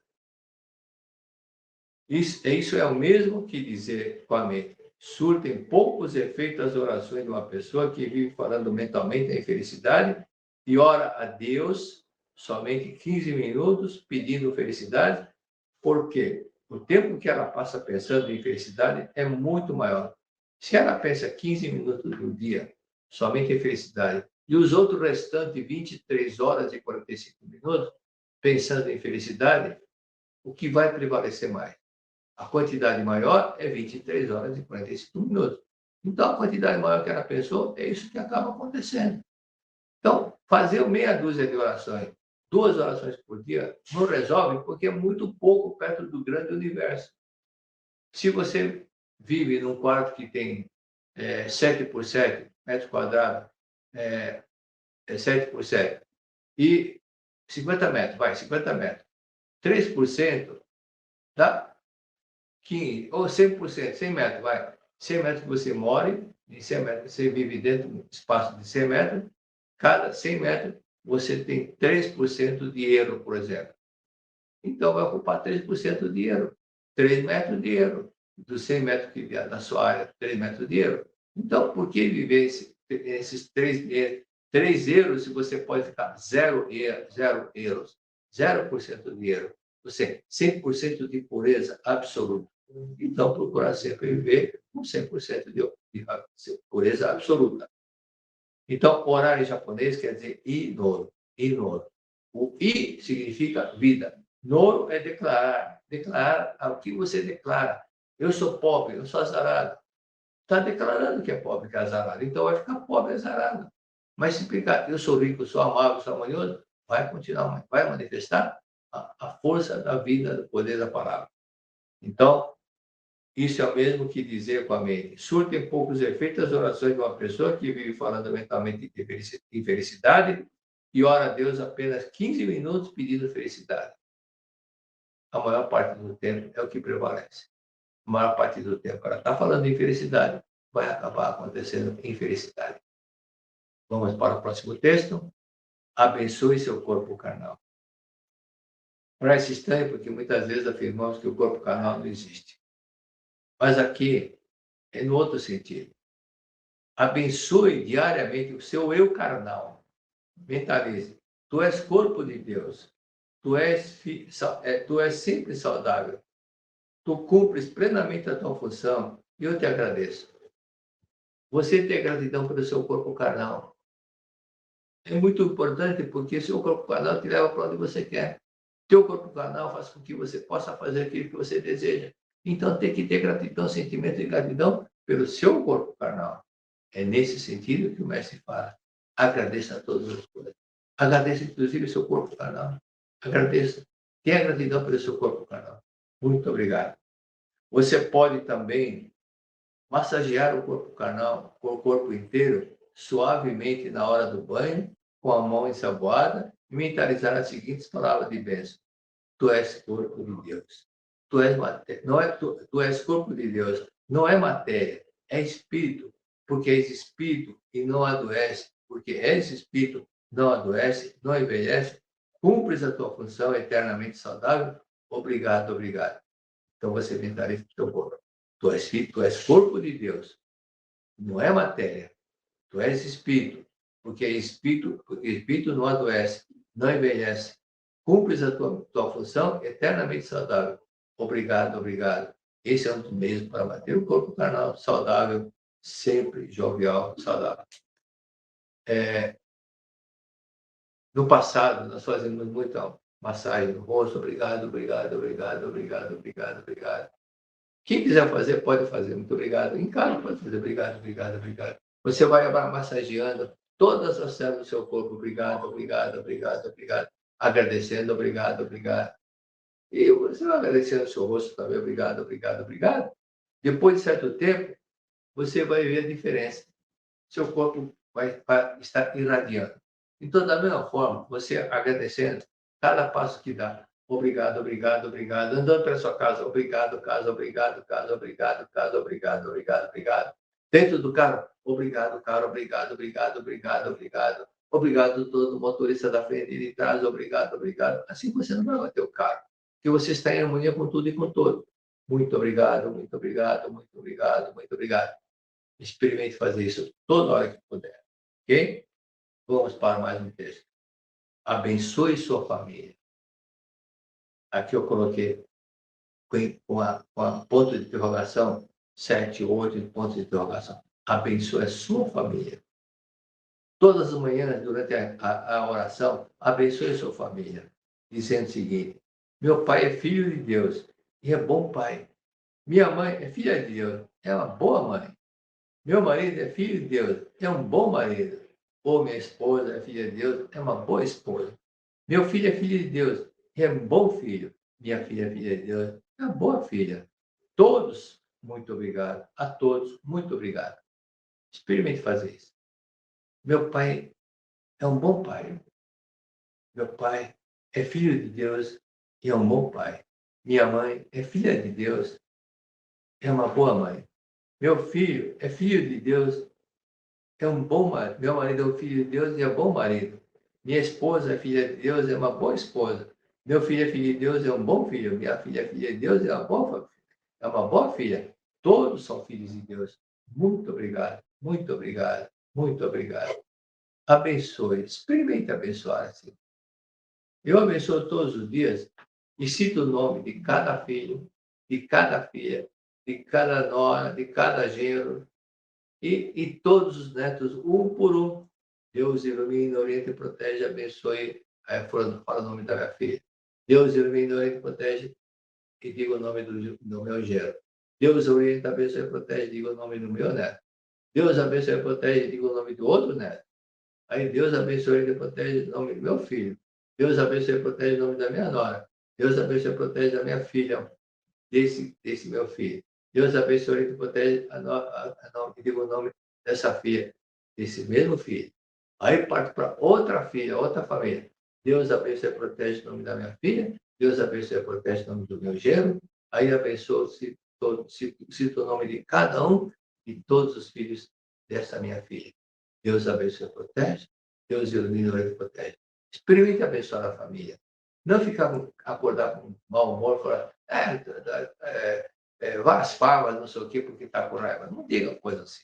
Isso é o mesmo que dizer com a mente. Surtem poucos efeitos as orações de uma pessoa que vive falando mentalmente em felicidade e ora a Deus somente 15 minutos pedindo felicidade, porque o tempo que ela passa pensando em felicidade é muito maior. Se ela pensa 15 minutos do dia somente em felicidade, e os outros restantes 23 horas e 45 minutos pensando em felicidade, o que vai prevalecer mais? A quantidade maior é 23 horas e 45 minutos. Então, a quantidade maior que ela pensou, é isso que acaba acontecendo. Então, fazer meia dúzia de orações, 2 orações por dia, não resolve, porque é muito pouco perto do grande universo. Se você vive num quarto que tem 7 por 7 metros quadrados, 7 por 7, e 50 metros, vai, 50 metros. 3% dá 15, ou 100%, 100 metros, vai. 100 metros que você mora, e 100 metros você vive dentro de um espaço de 100 metros, cada 100 metros você tem 3% de erro, por exemplo. Então, vai ocupar 3% de erro. 3 metros de erro. Dos 100 metros que vier da sua área, 3 metros de erro. Então, por que viver esses 3 euros se você pode ficar 0 euros, 0% de erro? Você 100% de pureza absoluta. Então, procurar sempre viver com 100% de pureza absoluta. Então, orar em japonês quer dizer inoro, inoro. O I significa vida. Noro é declarar. Declarar o que você declara. Eu sou pobre, eu sou azarado. Está declarando que é pobre, que é azarado. Então vai ficar pobre, azarado. Mas se explicar, eu sou rico, sou amável, sou harmonioso, vai continuar, vai manifestar a força da vida, do poder da palavra. Então, isso é o mesmo que dizer com a mente. Surtem poucos efeitos as orações de uma pessoa que vive falando mentalmente de felicidade e ora a Deus apenas 15 minutos pedindo felicidade. A maior parte do tempo é o que prevalece. A maior parte do tempo ela está falando de infelicidade, vai acabar acontecendo infelicidade. Vamos para o próximo texto. Abençoe seu corpo carnal. Parece estranho porque muitas vezes afirmamos que o corpo carnal não existe. Mas aqui é no outro sentido. Abençoe diariamente o seu eu carnal. Mentalize. Tu és corpo de Deus. Tu és sempre saudável. Tu cumpres plenamente a tua função e eu te agradeço. Você ter gratidão pelo seu corpo carnal é muito importante porque seu corpo carnal te leva para onde você quer. Teu corpo carnal faz com que você possa fazer aquilo que você deseja. Então tem que ter gratidão, sentimento de gratidão pelo seu corpo carnal. É nesse sentido que o mestre fala. Agradeça a todas as coisas. Agradeça inclusive o seu corpo carnal. Agradeça. Tenha gratidão pelo seu corpo carnal. Muito obrigado. Você pode também massagear o corpo carnal, o corpo inteiro, suavemente na hora do banho, com a mão ensaboada, e mentalizar as seguintes palavras de bênção. Tu és corpo de Deus. Tu és matéria. Tu és corpo de Deus. Não é matéria, é espírito, porque és espírito e não adoece, porque és espírito, não adoece, não envelhece, cumpres a tua função eternamente saudável. Obrigado, obrigado. Então você mentaliza o teu corpo. Tu és corpo de Deus. Não é matéria. Tu és espírito. Porque espírito não adoece, não envelhece. Cumpres a tua função eternamente saudável. Obrigado, obrigado. Esse é um dos meios para manter o corpo carnal saudável, sempre jovial, saudável. No passado, nós fazíamos muita massagem no rosto. Obrigado, obrigado, obrigado, obrigado, obrigado, obrigado. Quem quiser fazer, pode fazer. Muito obrigado. Em casa, pode fazer. Obrigado, obrigado, obrigado. Você vai massageando todas as células do seu corpo. Obrigado, obrigado, obrigado, obrigado. Agradecendo, obrigado, obrigado. E você vai agradecendo o seu rosto também. Obrigado, obrigado, obrigado. Depois de certo tempo, você vai ver a diferença. Seu corpo vai estar irradiando. Então, da mesma forma, você agradecendo cada passo que dá. Obrigado, obrigado, obrigado. Andando pela sua casa, obrigado, casa, obrigado, casa, obrigado, casa, obrigado, obrigado, obrigado. Dentro do carro, obrigado, cara, obrigado, obrigado, obrigado, obrigado. Obrigado todo motorista da frente e de trás, obrigado, obrigado. Assim você não vai bater o carro, porque você está em harmonia com tudo e com todo. Muito obrigado, muito obrigado, muito obrigado, muito obrigado. Experimente fazer isso toda hora que puder, ok? Vamos para mais um texto. Abençoe sua família. Aqui eu coloquei com a ponto de interrogação, 7, 8 pontos de interrogação. Abençoe a sua família. Todas as manhãs, durante a oração, abençoe a sua família, dizendo o seguinte: meu pai é filho de Deus e é bom pai. Minha mãe é filha de Deus, é uma boa mãe. Meu marido é filho de Deus, é um bom marido. Ou minha esposa é filha de Deus, é uma boa esposa. Meu filho é filho de Deus, é um bom filho. Minha filha é filha de Deus, é uma boa filha. Todos, muito obrigado. A todos, muito obrigado. Experimente fazer isso. Meu pai é um bom pai. Meu pai é filho de Deus e é um bom pai. Minha mãe é filha de Deus, é uma boa mãe. Meu filho é filho de Deus, é um bom marido. Meu marido é um filho de Deus e é um bom marido. Minha esposa é filha de Deus, é uma boa esposa. Meu filho é filho de Deus, é um bom filho. Minha filha é filha de Deus, é uma boa filha. Todos são filhos de Deus. Muito obrigado, muito obrigado, muito obrigado. Abençoe, experimente abençoar assim. Eu abençoo todos os dias e cito o nome de cada filho, de cada filha, de cada nora, de cada genro e todos os netos, um por um. Deus ilumina, orienta e protege, abençoe. Aí fala o nome da minha filha. Deus ilumina, orienta e protege e diga o nome do meu genro. Deus orienta, abençoe e protege, diga o nome do meu neto. Deus abençoe e protege, diga o nome do outro neto. Aí Deus abençoe e protege o nome do meu filho. Deus abençoe e protege o nome da minha nora. Deus abençoe e protege a minha filha, desse meu filho. Deus abençoe e protege digo o nome dessa filha, desse mesmo filho. Aí parte para outra filha, outra família. Deus abençoe e protege o nome da minha filha. Deus abençoe e protege o nome do meu genro. Aí abençoe, cito o nome de cada um e todos os filhos dessa minha filha. Deus abençoe e protege. Deus ilumina e protege. Experimente abençoar a família. Não ficar acordar com mau humor, falar, várias favas, não sei o quê, porque está com raiva. Não diga coisa assim.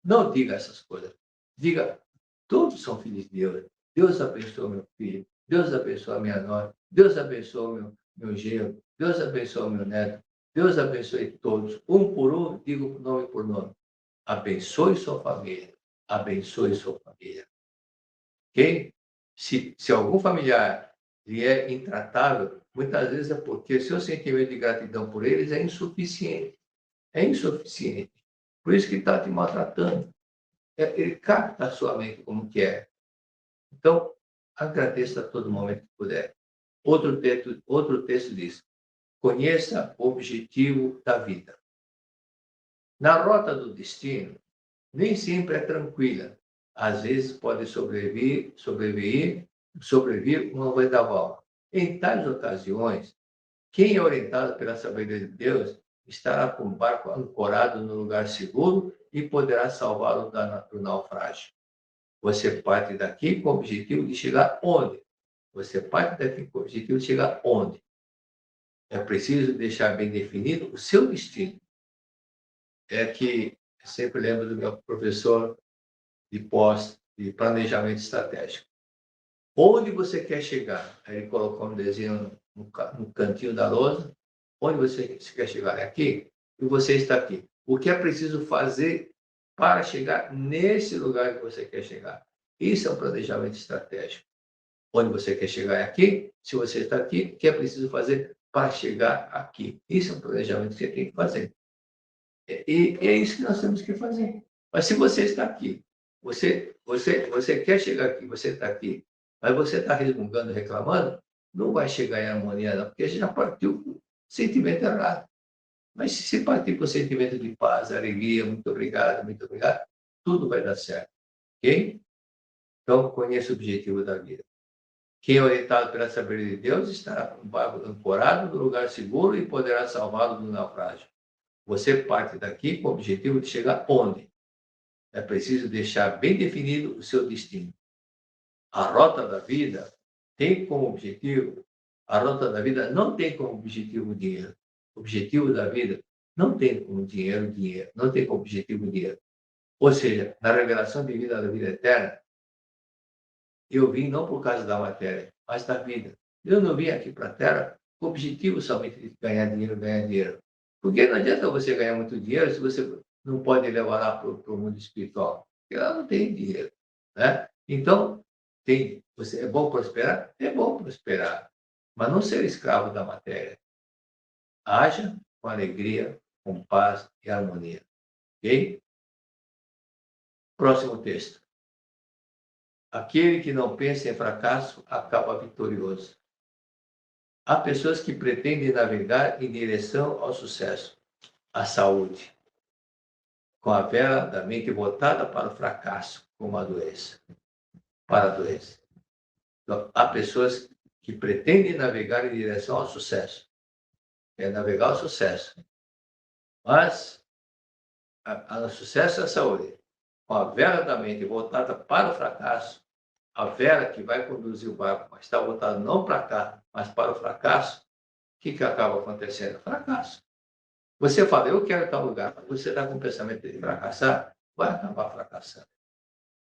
Não diga essas coisas. Diga, todos são filhos de Deus. Deus abençoe meu filho. Deus abençoe a minha nora. Deus abençoe meu genro. Deus abençoe meu neto. Deus abençoe todos. Um por um, digo nome por nome. Abençoe sua família. Abençoe sua família. Ok? Se algum familiar lhe é intratável, muitas vezes é porque seu sentimento de gratidão por eles é insuficiente. É insuficiente. Por isso que está te maltratando. Ele capta a sua mente como que é. Então, agradeça a todo momento que puder. Outro texto diz, conheça o objetivo da vida. Na rota do destino, nem sempre é tranquila. Às vezes pode sobreviver uma vendaval. Em tais ocasiões, quem é orientado pela sabedoria de Deus estará com o barco ancorado no lugar seguro e poderá salvá-lo do naufrágio. Você parte daqui com o objetivo de chegar onde? Você parte daqui com o objetivo de chegar onde? É preciso deixar bem definido o seu destino. É que eu sempre lembro do meu professor de pós de planejamento estratégico. Onde você quer chegar? Aí ele colocou um desenho no cantinho da lousa. Onde você quer chegar? É aqui? E você está aqui. O que é preciso fazer para chegar nesse lugar que você quer chegar? Isso é um planejamento estratégico. Onde você quer chegar é aqui. Se você está aqui, o que é preciso fazer para chegar aqui? Isso é um planejamento que você tem que fazer. E é isso que nós temos que fazer. Mas se você está aqui, você quer chegar aqui, você está aqui, mas você está resmungando, reclamando, não vai chegar em harmonia, não, porque a gente já partiu com o sentimento errado. Mas se partir com o sentimento de paz, alegria, muito obrigado, tudo vai dar certo. Ok? Então, conheça o objetivo da vida. Quem é orientado pela sabedoria de Deus estará com o barco ancorado no lugar seguro e poderá salvá-lo do naufrágio. Você parte daqui com o objetivo de chegar onde? É preciso deixar bem definido o seu destino. A rota da vida tem como objetivo, a rota da vida não tem como objetivo o dinheiro. O objetivo da vida não tem como dinheiro, não tem como objetivo o dinheiro. Ou seja, na revelação de vida da vida eterna, eu vim não por causa da matéria, mas da vida. Eu não vim aqui para a Terra com o objetivo somente de ganhar dinheiro. Porque não adianta você ganhar muito dinheiro se você não pode levar lá para o mundo espiritual. Porque lá não tem dinheiro. Né? Então, é bom prosperar? É bom prosperar. Mas não ser escravo da matéria. Haja com alegria, com paz e harmonia. Ok? Próximo texto. Aquele que não pensa em fracasso acaba vitorioso. Há pessoas que pretendem navegar em direção ao sucesso, à saúde. com a vela da mente voltada para o fracasso, como a doença, para a doença. Então, há pessoas que pretendem navegar em direção ao sucesso, navegar ao sucesso, mas o sucesso é a saúde. Com a vela da mente voltada para o fracasso, a vela que vai conduzir o barco, mas está voltada não para cá, mas para o fracasso, o que acaba acontecendo? Fracasso. Você fala, eu quero tal lugar, mas você está com o pensamento de fracassar, vai acabar fracassando.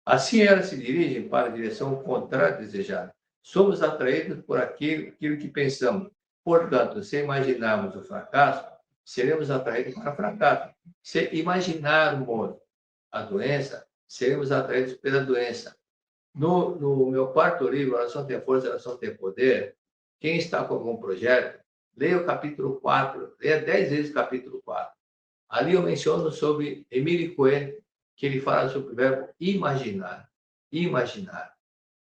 Assim elas se dirigem para a direção contrária desejada. Somos atraídos por aquilo que pensamos. Portanto, se imaginarmos o fracasso, seremos atraídos para o fracasso. Se imaginarmos a doença, seremos atraídos pela doença. No meu quarto livro, Oração Tem Força, Oração Tem Poder, quem está com algum projeto, leia o capítulo 4, leia 10 vezes o capítulo 4. Ali eu menciono sobre Emile Coué, que ele fala sobre o verbo imaginar. Imaginar.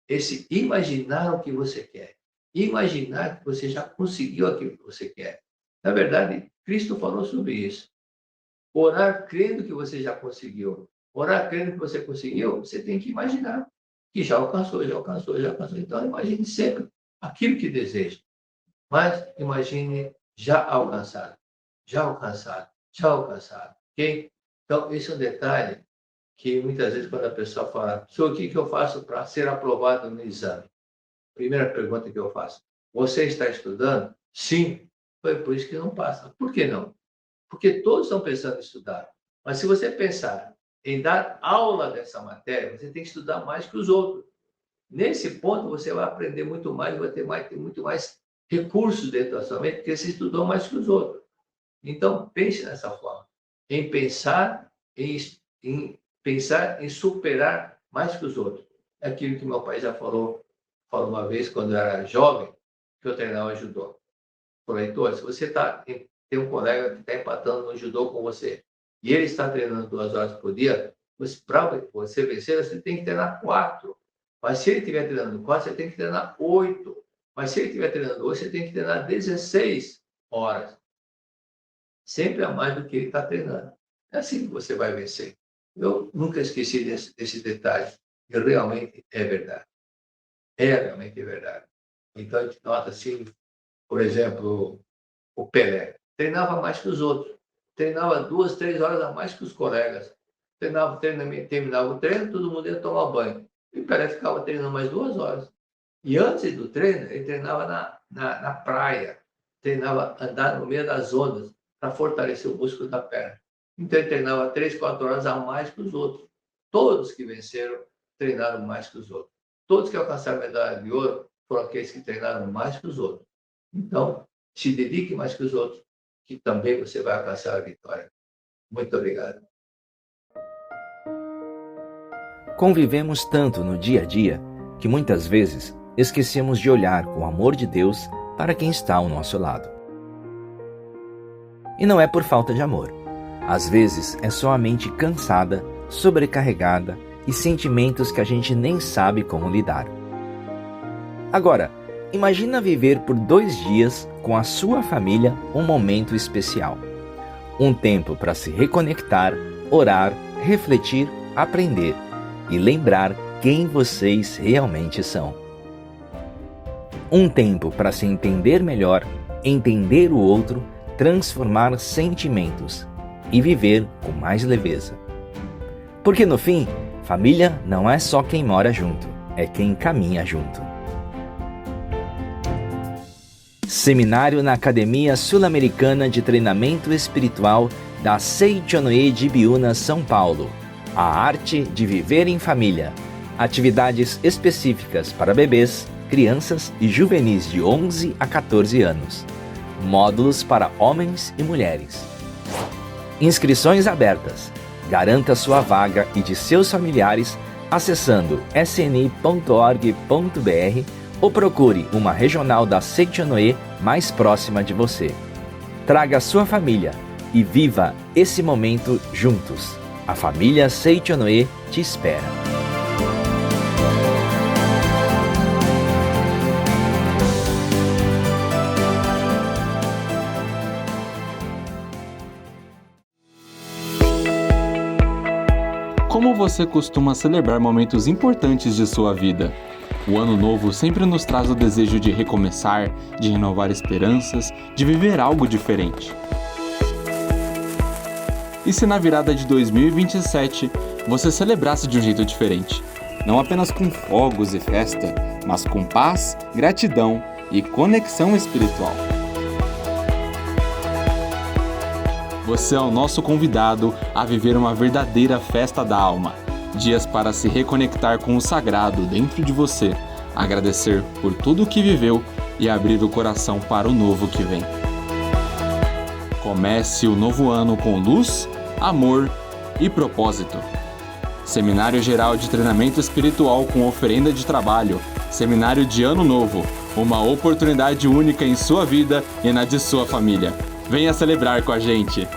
Esse imaginar o que você quer. Imaginar que você já conseguiu aquilo que você quer. Na verdade, Cristo falou sobre isso. Orar crendo que você já conseguiu. Orar crendo que você conseguiu, você tem que imaginar que já alcançou, já alcançou, já alcançou. Então, imagine sempre aquilo que deseja. Mas imagine já alcançado, já alcançado, já alcançado. Ok? Então, esse é um detalhe que muitas vezes quando a pessoa fala, o que eu faço para ser aprovado no exame? Primeira pergunta que eu faço, você está estudando? Sim. Foi por isso que não passa. Por que não? Porque todos estão pensando em estudar. Mas se você pensar em dar aula dessa matéria, você tem que estudar mais que os outros. Nesse ponto, você vai aprender muito mais, vai ter muito mais recursos dentro da sua mente, porque você estudou mais que os outros. Então, pense nessa forma, em pensar em superar mais que os outros. É aquilo que meu pai já falou uma vez, quando eu era jovem, que eu treinava judô. Falou, Heitor, se você tem um colega que está empatando no judô com você, e ele está treinando 2 horas por dia, para você vencer, você tem que treinar 4. Mas se ele estiver treinando 4, você tem que treinar 8. Mas se ele estiver treinando 8, você tem que treinar 16 horas. Sempre a mais do que ele está treinando. É assim que você vai vencer. Eu nunca esqueci desse detalhe. E realmente é verdade. Realmente é verdade. Então, a gente nota assim, por exemplo, o Pelé. Treinava mais que os outros. Treinava 2, 3 horas a mais que os colegas. Terminava o treino, todo mundo ia tomar banho. E o Pelé ficava treinando mais 2 horas. E antes do treino, ele treinava na praia. Treinava andar no meio das ondas para fortalecer o músculo da perna. Então, ele treinava 3, 4 horas a mais que os outros. Todos que venceram treinaram mais que os outros. Todos que alcançaram a medalha de ouro foram aqueles que treinaram mais que os outros. Então, se dedique mais que os outros, que também você vai alcançar a vitória. Muito obrigado. Convivemos tanto no dia a dia que muitas vezes esquecemos de olhar com o amor de Deus para quem está ao nosso lado. E não é por falta de amor. Às vezes é só a mente cansada, sobrecarregada e sentimentos que a gente nem sabe como lidar. Agora, imagina viver por 2 dias com a sua família um momento especial. Um tempo para se reconectar, orar, refletir, aprender e lembrar quem vocês realmente são. Um tempo para se entender melhor, entender o outro, transformar sentimentos e viver com mais leveza. Porque no fim, família não é só quem mora junto, é quem caminha junto. Seminário na Academia Sul-Americana de Treinamento Espiritual da Seichonoye de Ibiúna, São Paulo. A arte de viver em família. Atividades específicas para bebês, crianças e juvenis de 11 a 14 anos. Módulos para homens e mulheres. Inscrições abertas. Garanta sua vaga e de seus familiares acessando sni.org.br ou procure uma regional da Seichonoye mais próxima de você. Traga sua família e viva esse momento juntos. A família Seichonoye te espera. Como você costuma celebrar momentos importantes de sua vida? O ano novo sempre nos traz o desejo de recomeçar, de renovar esperanças, de viver algo diferente. E se na virada de 2027 você celebrasse de um jeito diferente? Não apenas com fogos e festa, mas com paz, gratidão e conexão espiritual. Você é o nosso convidado a viver uma verdadeira festa da alma. Dias para se reconectar com o sagrado dentro de você, agradecer por tudo o que viveu e abrir o coração para o novo que vem. Comece o novo ano com luz, amor e propósito. Seminário Geral de Treinamento Espiritual com oferenda de trabalho. Seminário de Ano Novo. Uma oportunidade única em sua vida e na de sua família. Venha celebrar com a gente!